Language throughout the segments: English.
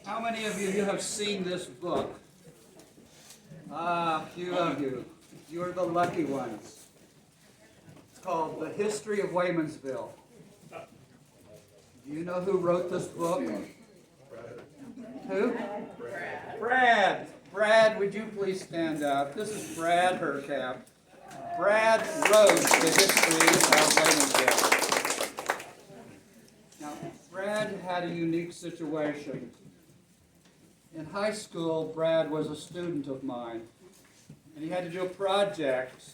How many of you have seen this book? A few of you. You are the lucky ones. It's called The History of Waymansville. Do you know who wrote this book? Who? Brad. Brad, would you please stand up? This is Brad Hercap. Brad wrote The History of Waymansville. Now, Brad had a unique situation. In high school, Brad was a student of mine, and he had to do a project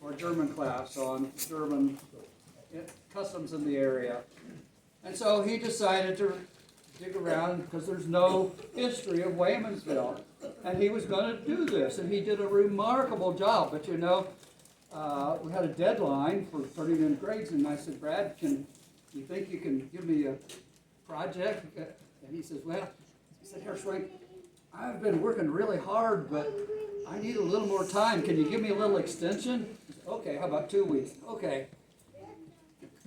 for a German class on German customs in the area. And so he decided to dig around because there's no history of Waymansville. And he was going to do this, and he did a remarkable job. But you know, we had a deadline for turning in grades, and I said, Brad, do you think you can give me a project? And he says, well, he said, Herr Schwenk, I've been working really hard, but I need a little more time. Can you give me a little extension? Said, okay, how about 2 weeks? Okay.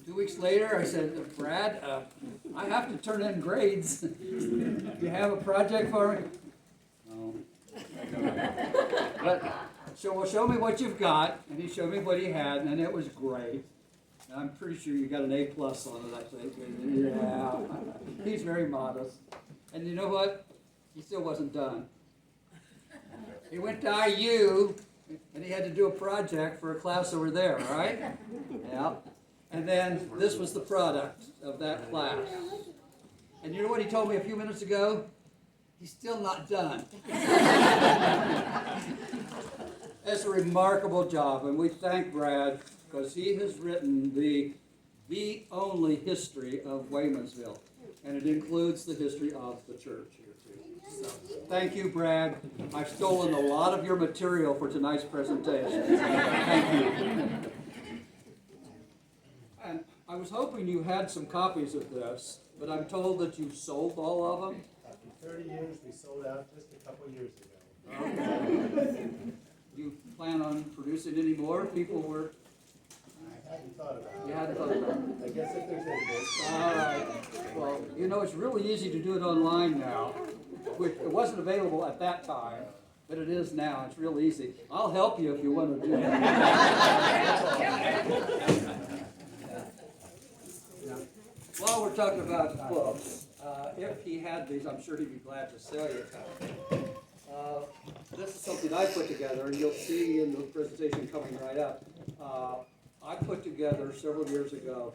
2 weeks later, I said, Brad, I have to turn in grades. Do you have a project for me? No. But show me what you've got. And he showed me what he had, and it was great. And I'm pretty sure you got an A+ on it, I think. Yeah. He's very modest. And you know what? He still wasn't done. He went to IU, and he had to do a project for a class over there, right? Yeah. And then this was the product of that class. And you know what he told me a few minutes ago? He's still not done. That's a remarkable job, and we thank Brad because he has written the only history of Waymansville, and it includes the history of the church here too. So, thank you, Brad. I've stolen a lot of your material for tonight's presentation. Thank you. And I was hoping you had some copies of this, but I'm told that you've sold all of them. After 30 years, we sold out just a couple years ago. Okay. Do you plan on producing any more? People were... I hadn't thought about it. You hadn't thought about it? I guess if there's interest. All right. Well, you know, it's really easy to do it online now, which it wasn't available at that time, but it is now. It's real easy. I'll help you if you want to do that. While we're talking about books, if he had these, I'm sure he'd be glad to sell you a copy. This is something I put together, and you'll see in the presentation coming right up. I put together several years ago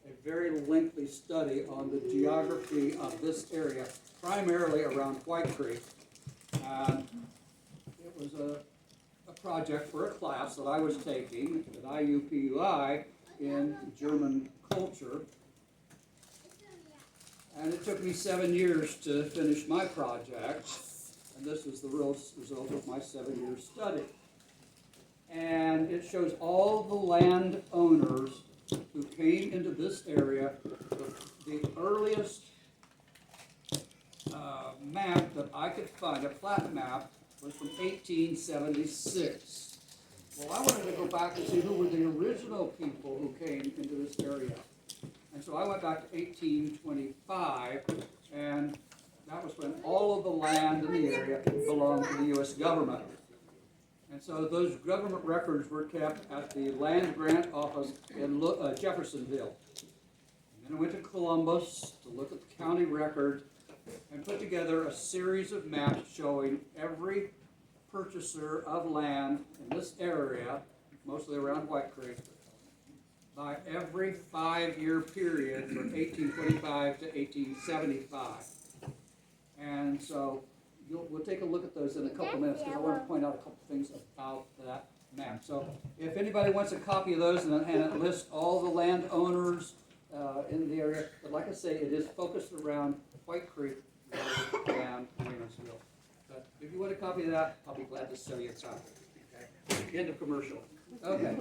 a very lengthy study on the geography of this area, primarily around White Creek. And it was a project for a class that I was taking at IUPUI in German culture. And it took me 7 years to finish my project, and this is the real result of my 7-year study. And it shows all the landowners who came into this area. The earliest map that I could find, a plat map, was from 1876. Well, I wanted to go back and see who were the original people who came into this area. And so I went back to 1825, and that was when all of the land in the area belonged to the U.S. government. And so those government records were kept at the Land Grant Office in Jeffersonville. And then I went to Columbus to look at the county record and put together a series of maps showing every purchaser of land in this area, mostly around White Creek, by every 5-year period from 1825 to 1875. And so we'll take a look at those in a couple minutes because I want to point out a couple things about that map. So if anybody wants a copy of those, and it lists all the landowners in the area, but like I say, it is focused around White Creek and Waymansville. But if you want a copy of that, I'll be glad to sell you a copy. Okay? End of commercial. Okay.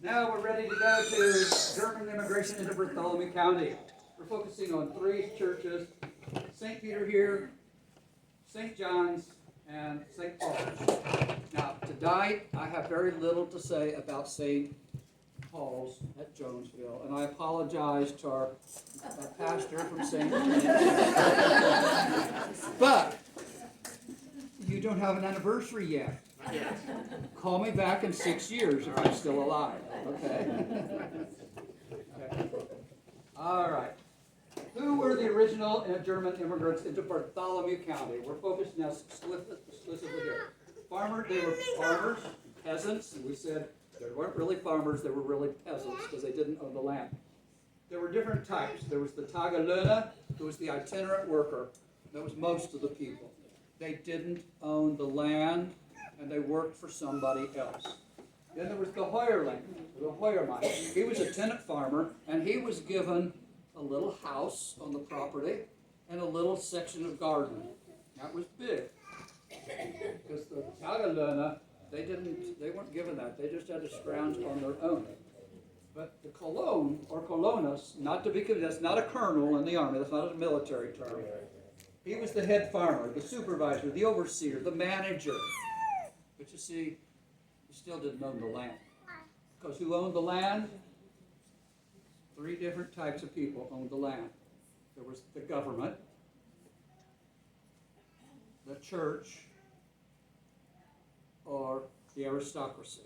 Now we're ready to go to German immigration into Bartholomew County. We're focusing on 3 churches, St. Peter here, St. John's, and St. Paul's. Now, tonight, I have very little to say about St. Paul's at Jonesville, and I apologize to our pastor from St. But you don't have an anniversary yet. Call me back in 6 years if I'm still alive, okay? Okay. All right. Who were the original German immigrants into Bartholomew County? We're focused now exclusively here. They were farmers, peasants, and we said they weren't really farmers, they were really peasants because they didn't own the land. There were different types. There was the Tagelöhner, who was the itinerant worker. That was most of the people. They didn't own the land, and they worked for somebody else. Then there was the Heuerling, the Heuermann. He was a tenant farmer, and he was given a little house on the property and a little section of garden. That was big. Because the Tagelöhner, they weren't given that. They just had to scrounge on their own. But the Cologne, or Colonus, not to be confused, that's not a colonel in the army, that's not a military term. He was the head farmer, the supervisor, the overseer, the manager. But you see, he still didn't own the land. Because who owned the land? 3 different types of people owned the land. There was the government, the church, or the aristocracy.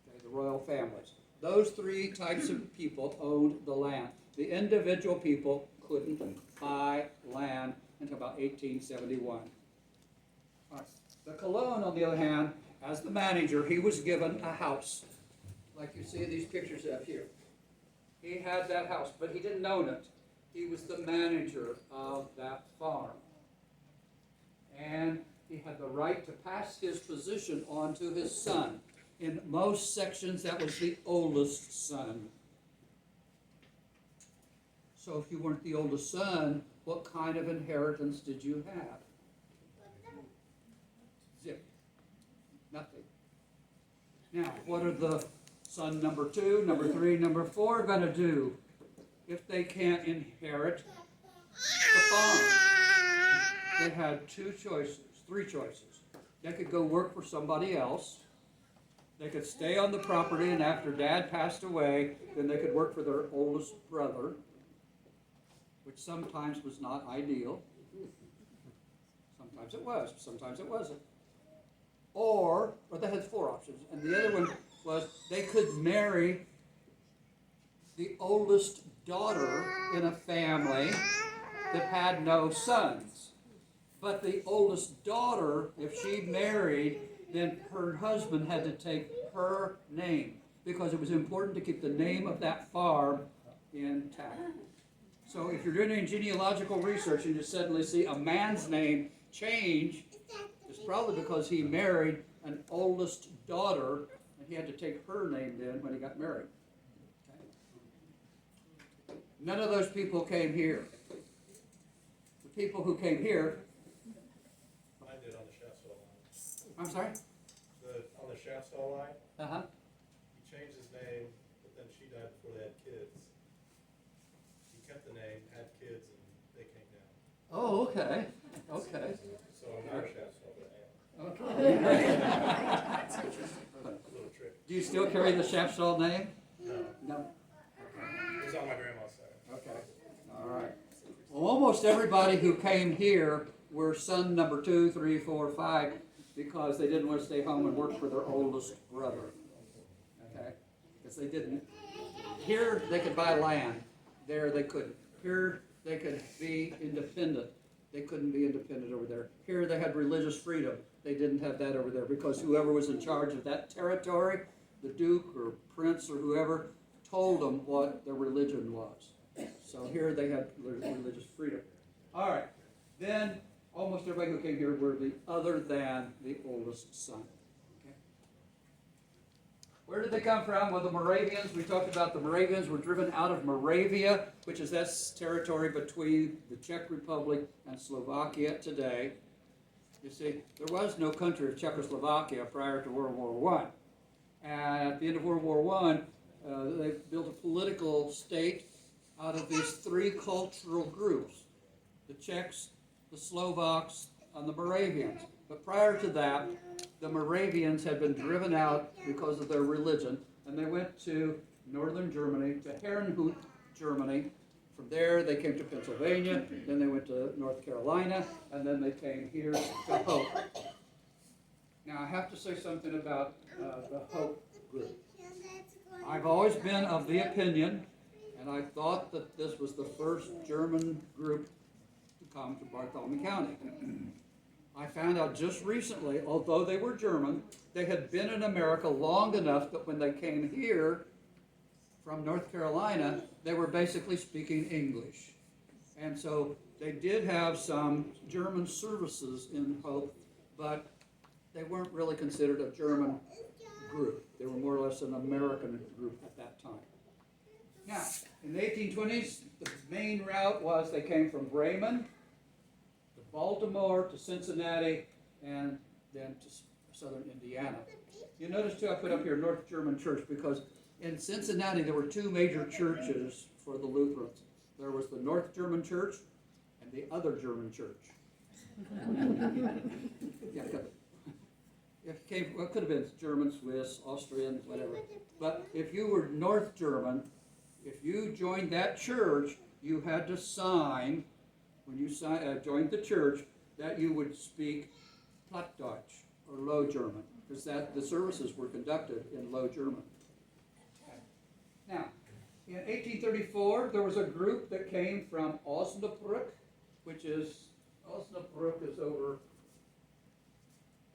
Okay, the royal families. Those 3 types of people owned the land. The individual people couldn't buy land until about 1871. All right. The Cologne, on the other hand, as the manager, he was given a house, like you see in these pictures up here. He had that house, but he didn't own it. He was the manager of that farm. And he had the right to pass his position on to his son. In most sections, that was the oldest son. So if you weren't the oldest son, what kind of inheritance did you have? Zip. Nothing. Now, what are the son number 2, number 3, number 4 going to do if they can't inherit the farm? They had 3 choices. They could go work for somebody else. They could stay on the property, and after Dad passed away, then they could work for their oldest brother, which sometimes was not ideal. Sometimes it was, sometimes it wasn't. Or they had 4 options, and the other one was they could marry the oldest daughter in a family that had no sons. But the oldest daughter, if she married, then her husband had to take her name because it was important to keep the name of that farm intact. So if you're doing any genealogical research and you suddenly see a man's name change, it's probably because he married an oldest daughter and he had to take her name then when he got married. Okay. None of those people came here. The people who came here. I did on the Shaftstall line. I'm sorry? On the Shaftstall line, Uh-huh. he changed his name, but then she died before they had kids. He kept the name, had kids, and they came down. Oh, okay. Okay. So I'm not a Shaftstall, but I am. Okay. A little trick. Do you still carry the Shaftstall name? No, No. it was on my grandma's side. Okay. All right. Well, almost everybody who came here were son number 2, 3, 4, 5 because they didn't want to stay home and work for their oldest brother. Okay? Because they didn't. Here they could buy land. There they couldn't. Here they could be independent. They couldn't be independent over there. Here they had religious freedom. They didn't have that over there because whoever was in charge of that territory, the duke or prince or whoever, told them what their religion was. So here they had religious freedom. All right. Then almost everybody who came here were the other than the oldest son. Okay. Where did they come from? Well, the Moravians. We talked about the Moravians were driven out of Moravia, which is that territory between the Czech Republic and Slovakia today. You see, there was no country of Czechoslovakia prior to World War I. And at the end of World War I, they built a political state out of these 3 cultural groups: the Czechs, the Slovaks, and the Moravians. But prior to that, the Moravians had been driven out because of their religion, and they went to northern Germany, to Herrnhut, Germany, from there, they came to Pennsylvania, then they went to North Carolina, and then they came here to Hope. Now, I have to say something about the Hope group. I've always been of the opinion, and I thought that this was the first German group to come to Bartholomew County. I found out just recently, although they were German, they had been in America long enough that when they came here from North Carolina, they were basically speaking English. And so they did have some German services in Hope, but they weren't really considered a German group. They were more or less an American group at that time. Now, in the 1820s, the main route was they came from Bremen to Baltimore to Cincinnati and then to southern Indiana. You notice too, I put up here North German Church because in Cincinnati there were two major churches for the Lutherans. There was the North German Church and the other German Church. Yeah, it could have been German, Swiss, Austrian, whatever. But if you were North German, if you joined that church, you had to sign, when you joined the church, that you would speak Plattdeutsch, or Low German, because the services were conducted in Low German. Okay. Now, in 1834, there was a group that came from Osnabrück, Osnabrück is over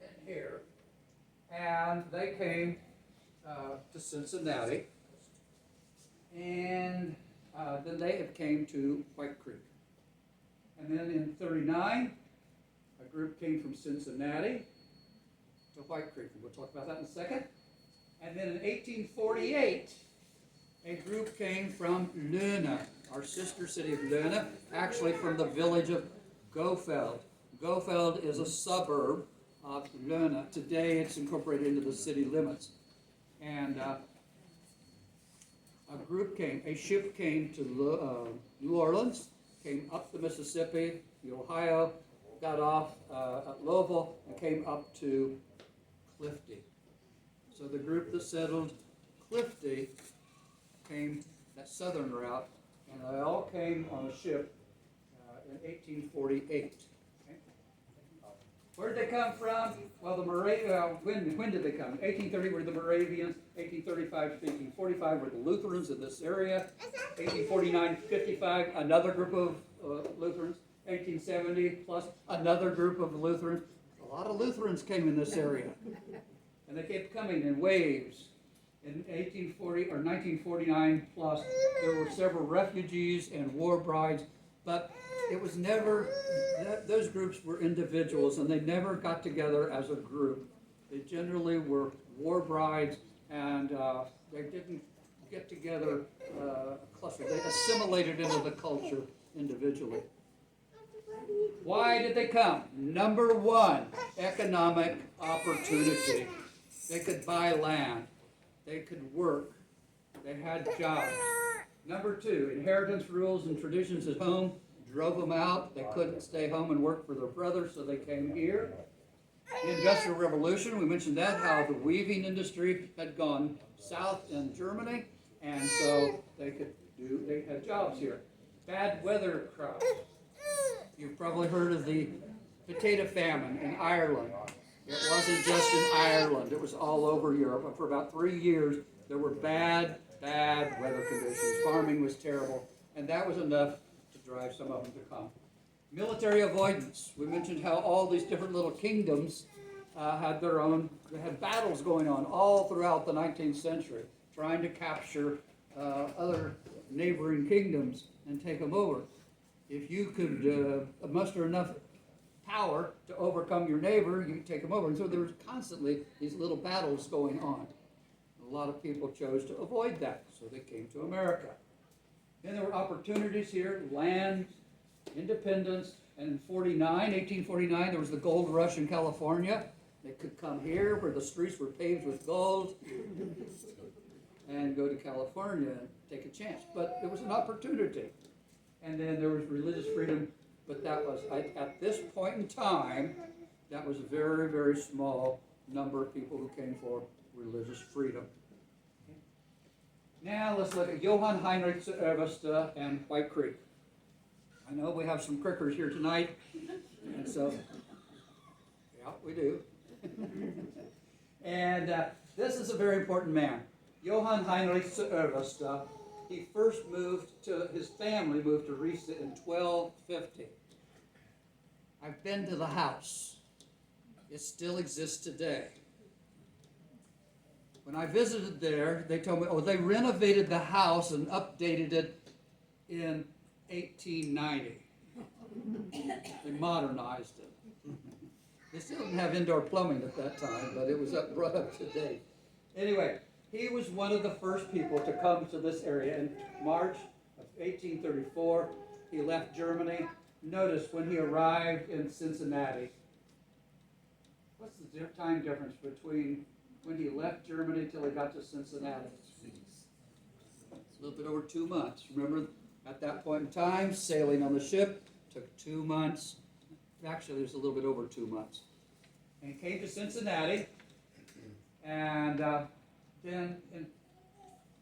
in here, and they came to Cincinnati, and then they came to White Creek. And then in 39, a group came from Cincinnati to White Creek, and we'll talk about that in a second. And then in 1848, a group came from Löhne, our sister city of Löhne, actually from the village of Gofeld. Gofeld is a suburb of Löhne. Today it's incorporated into the city limits. And a ship came to New Orleans, came up the Mississippi, the Ohio, got off at Louisville, and came up to Clifty. So the group that settled Clifty came that southern route, and they all came on a ship in 1848. Okay. Where did they come from? Well, the when did they come? 1830 were the Moravians, 1835 to 1845 were the Lutherans in this area, 1849, 55, another group of Lutherans, 1870 plus another group of Lutherans. A lot of Lutherans came in this area, and they kept coming in waves. In 1840 or 1949 plus, there were several refugees and war brides, but it was never, those groups were individuals, and they never got together as a group. They generally were war brides, and they didn't get together cluster. They assimilated into the culture individually. Why did they come? Number one, economic opportunity. They could buy land. They could work. They had jobs. Number two, inheritance rules and traditions at home drove them out. They couldn't stay home and work for their brothers, so they came here. The Industrial Revolution, we mentioned that, how the weaving industry had gone south in Germany, and so they had jobs here. Bad weather crops. You've probably heard of the potato famine in Ireland. It wasn't just in Ireland, it was all over Europe. And for about 3 years, there were bad weather conditions. Farming was terrible, and that was enough to drive some of them to come. Military avoidance. We mentioned how all these different little kingdoms had their own, they had battles going on all throughout the 19th century, trying to capture other neighboring kingdoms and take them over. If you could muster enough power to overcome your neighbor, you take them over. And so there was constantly these little battles going on. A lot of people chose to avoid that, so they came to America. Then there were opportunities here, land, independence, and in 1849, there was the gold rush in California. They could come here where the streets were paved with gold and go to California and take a chance. But it was an opportunity. And then there was religious freedom, but that was, at this point in time, that was a very, very small number of people who came for religious freedom. Now let's look at Johann Heinrich zu Ervesta and White Creek. I know we have some crickers here tonight, and so, yeah, we do. And this is a very important man. Johann Heinrich zu Ervesta, he first his family moved to Riesa in 1250. I've been to the house. It still exists today. When I visited there, they told me, oh, they renovated the house and updated it in 1890. They modernized it. They still didn't have indoor plumbing at that time, but it was brought up to date. Anyway, he was one of the first people to come to this area. In March of 1834, he left Germany. Notice when he arrived in Cincinnati, what's the time difference between when he left Germany till he got to Cincinnati? A little bit over 2 months. Remember, at that point in time, sailing on the ship took 2 months. Actually, it was a little bit over 2 months. And he came to Cincinnati, and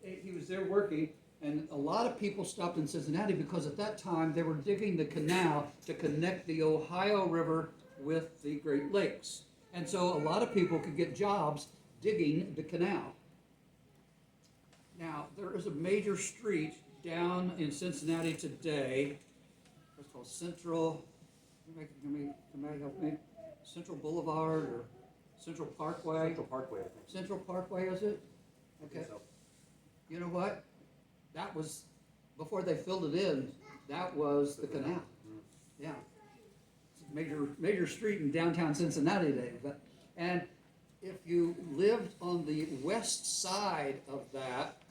he was there working, and a lot of people stopped in Cincinnati because at that time they were digging the canal to connect the Ohio River with the Great Lakes. And so a lot of people could get jobs digging the canal. Now, there is a major street down in Cincinnati today. It's called Central, can I help me? Central Boulevard or Central Parkway? Central Parkway, I think. Central Parkway, is it? I Okay. think so. You know what? That was, before they filled it in, that was the canal. Yeah. It's a major street in downtown Cincinnati today. And if you lived on the west side of that,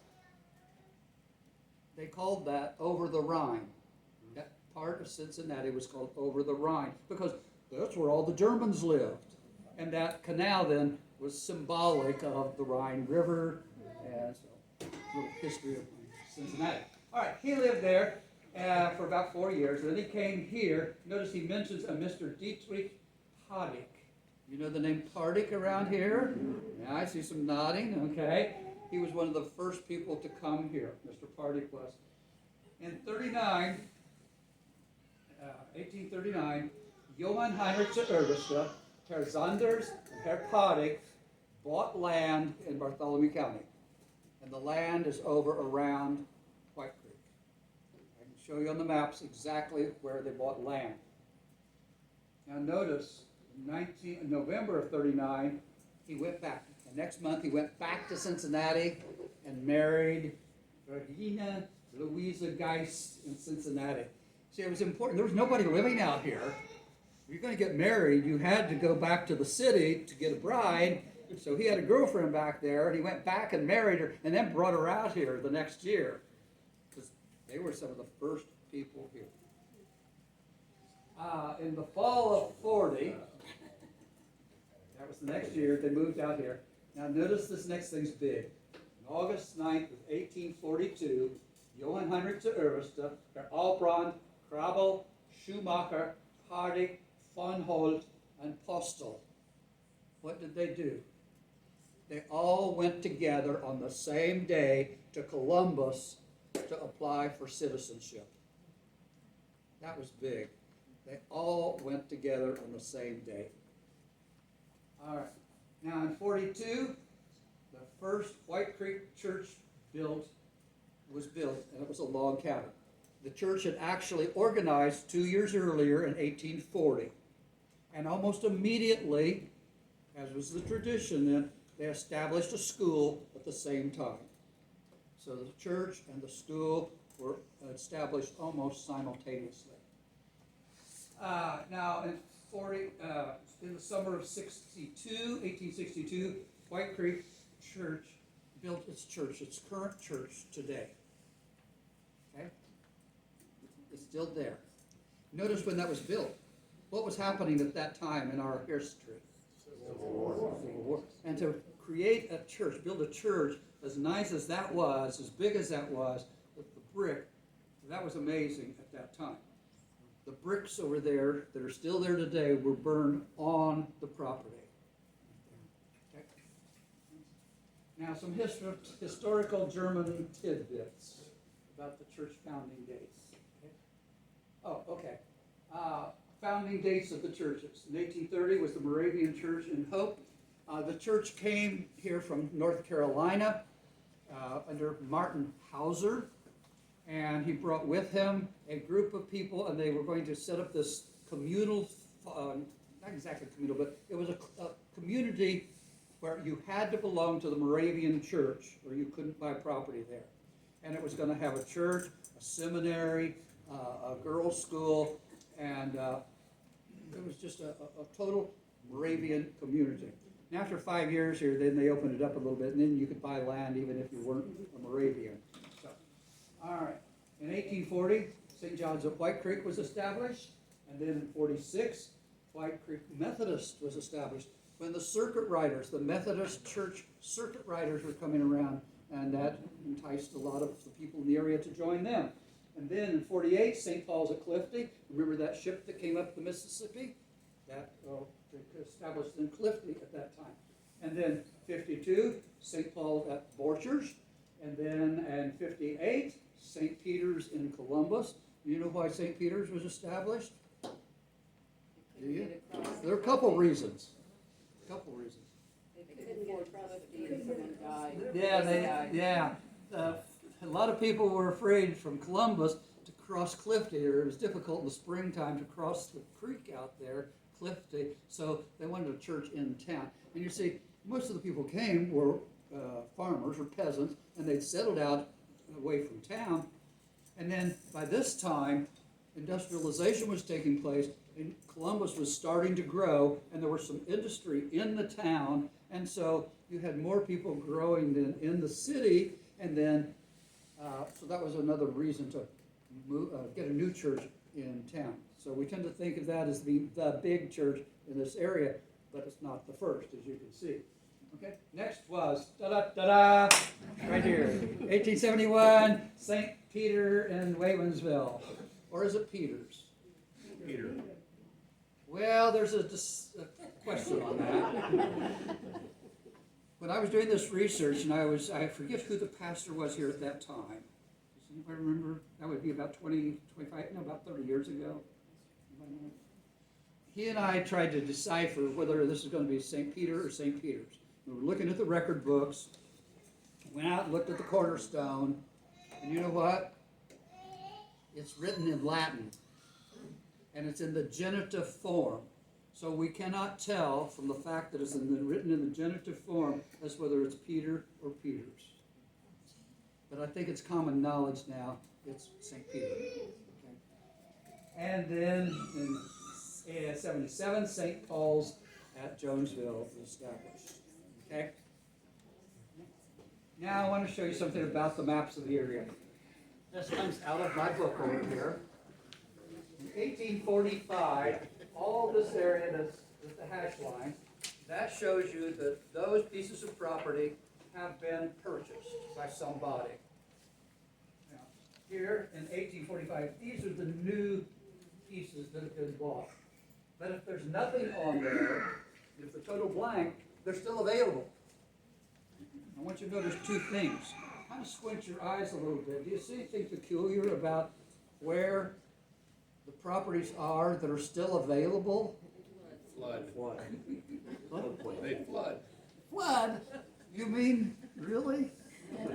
they called that over the Rhine. That part of Cincinnati was called over the Rhine because that's where all the Germans lived. And that canal then was symbolic of the Rhine River. And so, a little history of Cincinnati. All right, he lived there for about 4 years. And then he came here. Notice he mentions a Mr. Dietrich Padik. You know the name Padik around here? Yeah, I see some nodding. Okay. He was one of the first people to come here. Mr. Padik was. In 1839, Johann Heinrich zu Ervesta, Herr Zanders, and Herr Padik bought land in Bartholomew County. And the land is over around White Creek. I can show you on the maps exactly where they bought land. Now notice, in November of 39, he went back. The next month he went back to Cincinnati and married Regina Louisa Geist in Cincinnati. See, it was important. There was nobody living out here. If you're going to get married, you had to go back to the city to get a bride. So he had a girlfriend back there, and he went back and married her, and then brought her out here the next year. Because they were some of the first people here. In the fall of 40, that was the next year, they moved out here. Now notice this next thing's big. On August 9th of 1842, Johann Heinrich zu Ervesta, Herr Albrand, Krabel, Schumacher, Padik, von Holt, and Postel. What did they do? They all went together on the same day to Columbus to apply for citizenship. That was big. They all went together on the same day. All right. Now in 42, the first White Creek church was built, and it was a log cabin. The church had actually organized 2 years earlier in 1840. And almost immediately, as was the tradition then, they established a school at the same time. So the church and the school were established almost simultaneously. Now in the summer of 1862, White Creek Church built its church, its current church today. Okay? It's still there. Notice when that was built. What was happening at that time in our history? Civil War. And to create a church, build a church as nice as that was, as big as that was, with the brick, that was amazing at that time. The bricks over there that are still there today were burned on the property. Okay. Now, some historical German tidbits about the church founding dates. Okay. Oh, okay. Founding dates of the churches. In 1830 was the Moravian Church in Hope. The church came here from North Carolina under Martin Hauser, and he brought with him a group of people, and they were going to set up this communal, not exactly communal, but it was a community where you had to belong to the Moravian Church, or you couldn't buy property there. And it was going to have a church, a seminary, a girls' school, and it was just a total Moravian community. And after 5 years here, then they opened it up a little bit, and then you could buy land even if you weren't a Moravian. So, all right. In 1840, St. John's of White Creek was established, and then in 46, White Creek Methodist was established. When the circuit riders, the Methodist Church circuit riders were coming around, and that enticed a lot of the people in the area to join them. And then in 48, St. Paul's at Clifty. Remember that ship that came up the Mississippi? That established in Clifty at that time. And then 52, St. Paul's at Borchers. And then in 58, St. Peter's in Columbus. You know why St. Peter's was established? Do you? There are a couple reasons. They couldn't afford Clifty and someone died. Yeah. A lot of people were afraid from Columbus to cross Clifty, or it was difficult in the springtime to cross the creek out there, Clifty, so they wanted a church in town. And you see, most of the people came were farmers or peasants, and they'd settled out away from town. And then by this time, industrialization was taking place, and Columbus was starting to grow, and there was some industry in the town, and so you had more people growing than in the city, and then so that was another reason to get a new church in town. So we tend to think of that as the big church in this area, but it's not the first, as you can see. Okay, next was, right here, 1871, St. Peter in Waymansville. Or is it Peters? Peter. Well, there's a question on that. When I was doing this research, and I forget who the pastor was here at that time. Does anybody remember? That would be about about 30 years ago. He and I tried to decipher whether this is going to be St. Peter or St. Peter's. We were looking at the record books, went out and looked at the cornerstone, and you know what? It's written in Latin, and it's in the genitive form. So we cannot tell from the fact that it's written in the genitive form as whether it's Peter or Peters. But I think it's common knowledge now it's St. Peter. Okay. And then in 77, St. Paul's at Jonesville was established. Okay. Now I want to show you something about the maps of the area. This comes out of my book over here. In 1845, all this area that's the hash line, that shows you that those pieces of property have been purchased by somebody. Now, here in 1845, these are the new pieces that have been bought. But if there's nothing on there, if the total blank, they're still available. I want you to notice two things. Kind of squint your eyes a little bit. Do you see anything peculiar about where the properties are that are still available? Flood. What? They flood. Flood? You mean, really?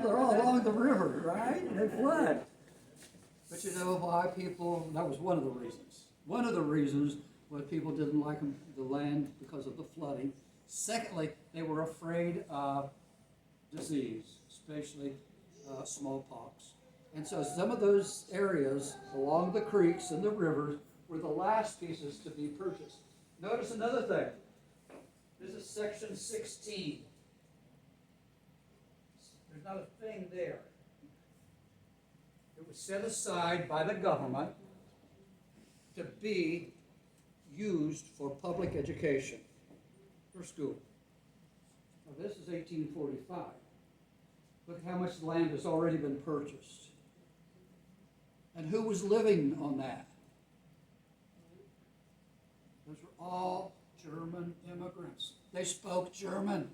They're all along the river, right? They flood. But you know why people, that was one of the reasons. One of the reasons why people didn't like the land because of the flooding. Secondly, they were afraid of disease, especially smallpox. And so some of those areas along the creeks and the rivers were the last pieces to be purchased. Notice another thing. This is section 16. There's not a thing there. It was set aside by the government to be used for public education, for school. Now this is 1845. Look at how much land has already been purchased. And who was living on that? Those were all German immigrants. They spoke German.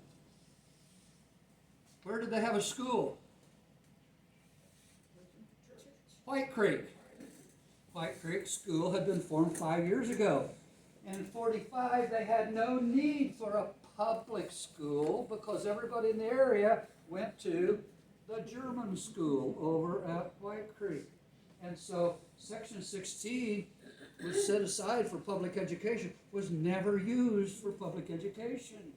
Where did they have a school? White Creek. White Creek School had been formed 5 years ago. In 45, they had no need for a public school because everybody in the area went to the German school over at White Creek. And so Section 16 was set aside for public education, was never used for public education.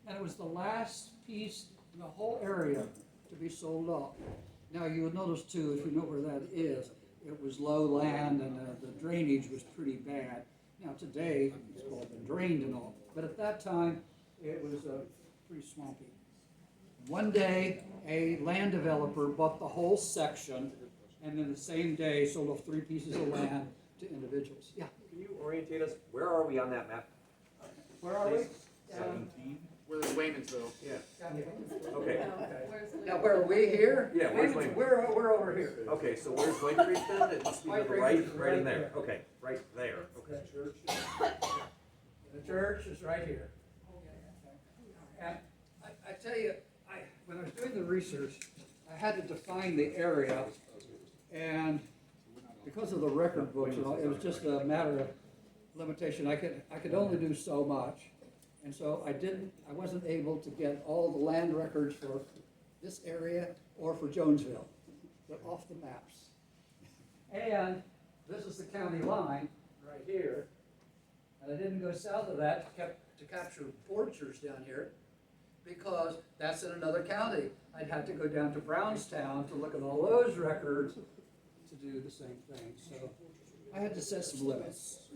And it was the last piece in the whole area to be sold off. Now you would notice too, if you know where that is, it was low land and the drainage was pretty bad. Now today, it's all been drained and all, but at that time, it was pretty swampy. One day, a land developer bought the whole section, and then the same day sold off 3 pieces of land to individuals. Yeah, Can you orientate us? Where are we on that map? where are we? 17? Where's Waymansville? Yeah. Down here. Okay. Now, where are we here? Yeah, where's Wayne? We're over here. Okay, so where's White Creek then? It must be to White the Creek right, is right in right there. there. Okay, right there. Okay. The church is right here. And I tell you, when I was doing the research, I had to define the area, and because of the record books and all, it was just a matter of limitation. I could only do so much, and so I wasn't able to get all the land records for this area or for Jonesville. They're off the maps. And this is the county line right here, and I didn't go south of that to capture Borchers down here, because that's in another county. I'd have to go down to Brownstown to look at all those records to do the same thing. So I had to set some limits.